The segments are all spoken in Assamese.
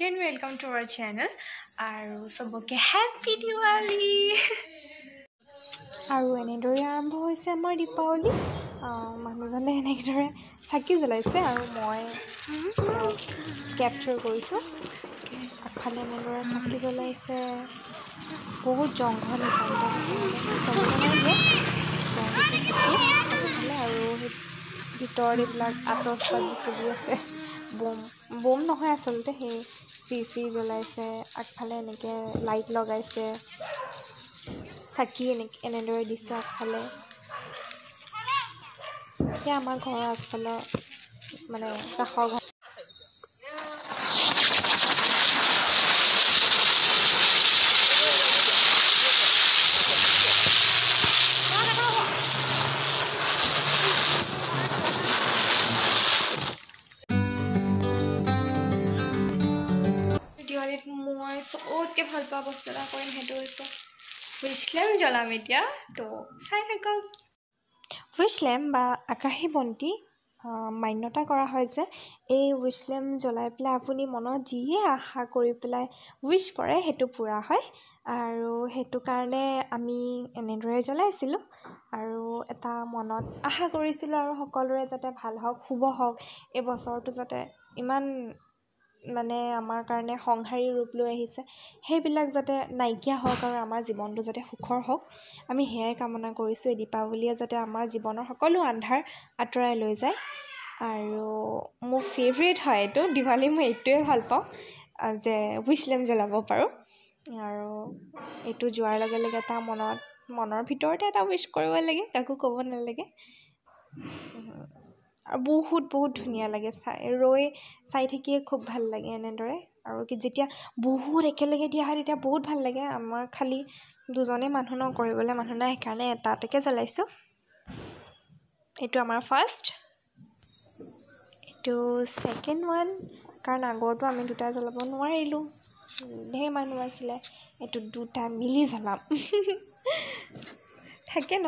again welcome to our channel আৰু সবকে হ্যাপি দিৱালী আৰু এনেদৰে আৰম্ভ হৈছে আমাৰ দীপাৱলী মানুহজনে এনেদৰে চাকি জ্বলাইছে আৰু মই ক্যাপচাৰ কৰিছো আগফালে এনেদৰে চাকি জ্বলাইছে বহুত জংঘল আৰু ভিতৰত এইবিলাক আতচবাজি চলি আছে বম নহয় আসলতে সেই ফ্ৰী জ্বলাইছে আগফালে এনেকৈ লাইট লগাইছে চাকি এনেদৰে দিছে আগফালে এতিয়া আমাৰ ঘৰৰ আগফালে মানে কাষৰ ঘৰ দিৱালীত মই চবতকৈ ভাল পোৱা বস্তু এটা কৰিম সেইটো হৈছে উইচ লেম্প জ্বলাম এতিয়া তো চাই থাকক উইচ লেম্প বা আকাশী বন্তি মান্যতা কৰা হয় যে এই উইচ লেম্প জ্বলাই পেলাই আপুনি মনত যিয়ে আশা কৰি পেলাই উইচ কৰে সেইটো পূৰা হয় আৰু সেইটো কাৰণে আমি এনেদৰে জ্বলাইছিলোঁ আৰু এটা মনত আশা কৰিছিলোঁ আৰু সকলোৰে যাতে ভাল হওক শুভ হওক এই বছৰটো যাতে ইমান মানে আমাৰ কাৰণে সংহাৰী ৰূপ লৈ আহিছে সেইবিলাক যাতে নাইকিয়া হওক আৰু আমাৰ জীৱনটো যাতে সুখৰ হওক আমি হেয়াই কামনা কৰিছোঁ এই দীপাৱলীয়ে যাতে আমাৰ জীৱনৰ সকলো আন্ধাৰ আঁতৰাই লৈ যায় আৰু মোৰ ফেভৰেট হয় এইটো দিৱালী মই এইটোৱে ভাল পাওঁ যে উইচ লেম্প জ্বলাব পাৰোঁ আৰু এইটো যোৱাৰ লগে লগে এটা মনৰ ভিতৰতে এটা উইচ কৰিব লাগে কাকো ক'ব নালাগে আৰু বহুত ধুনীয়া লাগে চাই থাকিয়ে খুব ভাল লাগে এনেদৰে আৰু যেতিয়া বহুত একেলগে দিয়া হয় তেতিয়া বহুত ভাল লাগে আমাৰ খালি দুজনে মানুহ ন কৰিবলৈ মানুহ নাই সেইকাৰণে এটাকে জ্বলাইছোঁ এইটো আমাৰ ফাৰ্ষ্ট এইটো ছেকেণ্ড ওৱান কাৰণ আগৰটো আমি দুটা জ্বলাব নোৱাৰিলোঁ ধেৰ মানুহ আছিলে এইটো দুটা মিলি জ্বলাম থাকে ন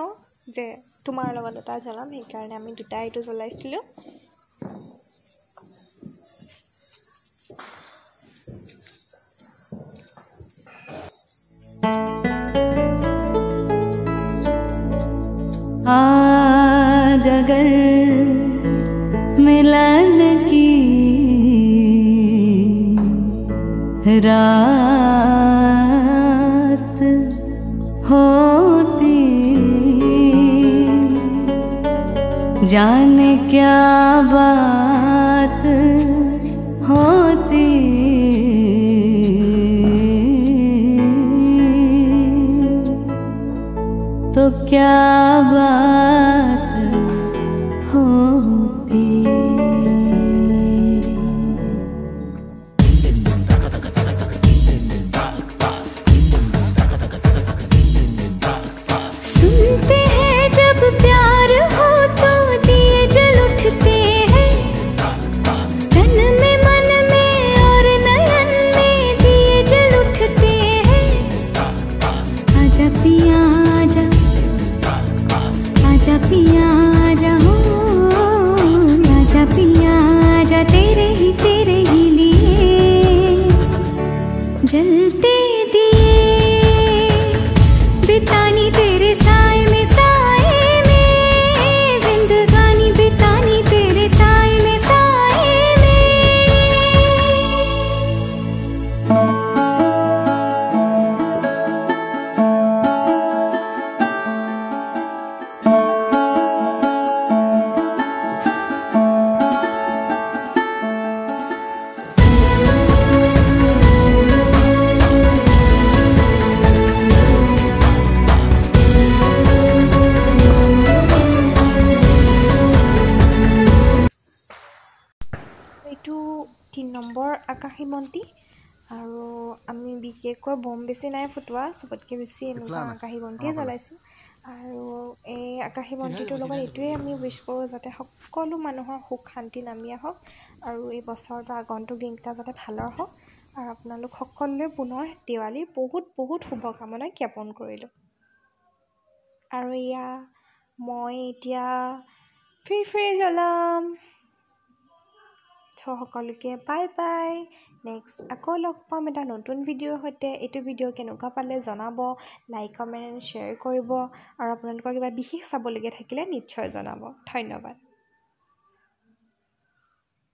যে তোমাৰ লগত এটা জ্বলাম সেইকাৰণে আমি দুটা এইটো জ্বলাইছিলোঁ आज अगर मिलन की रात होती जाने क्या बात होती तो क्या बात होती सुनते हैं जब प्यार हो तो दिए जल उठते हैं तन में मन में और नयन में दिए जल उठते हैं आजा पिया आजा पिया आजा हो आजा पिया आजा तेरे ही लिए जलते दिए बितानी तेरे साए में जिंदगानी बितानी तेरे साए में এইটো 3 নম্বৰ আকাশী বন্তি আৰু আমি বিশেষকৈ বম বেছি নাই ফুটোৱা সবতকৈ বেছি এনেকুৱা আকাশী বন্তিয়ে জ্বলাইছোঁ আৰু এই আকাশী বন্তিটোৰ লগত এইটোৱে আমি উইচ কৰোঁ যাতে সকলো মানুহৰ সুখ শান্তি নামি আহক আৰু এই বছৰটো আগন্তুক দিনকেইটা যাতে ভালৰ হওক আৰু আপোনালোক সকলোৱে পুনৰ দিৱালীৰ বহুত শুভকামনা জ্ঞাপন কৰিলোঁ আৰু এয়া মই এতিয়া ফ্ৰী জ্বলাম চ' সকলোকে বাই বাই নেক্সট আকৌ লগ পাম এটা নতুন ভিডিঅ'ৰ সৈতে এইটো ভিডিঅ' কেনেকুৱা পালে জনাব লাইক কমেণ্ট শ্বেয়াৰ কৰিব আৰু আপোনালোকৰ কিবা বিশেষ চাবলগীয়া থাকিলে নিশ্চয় জনাব ধন্যবাদ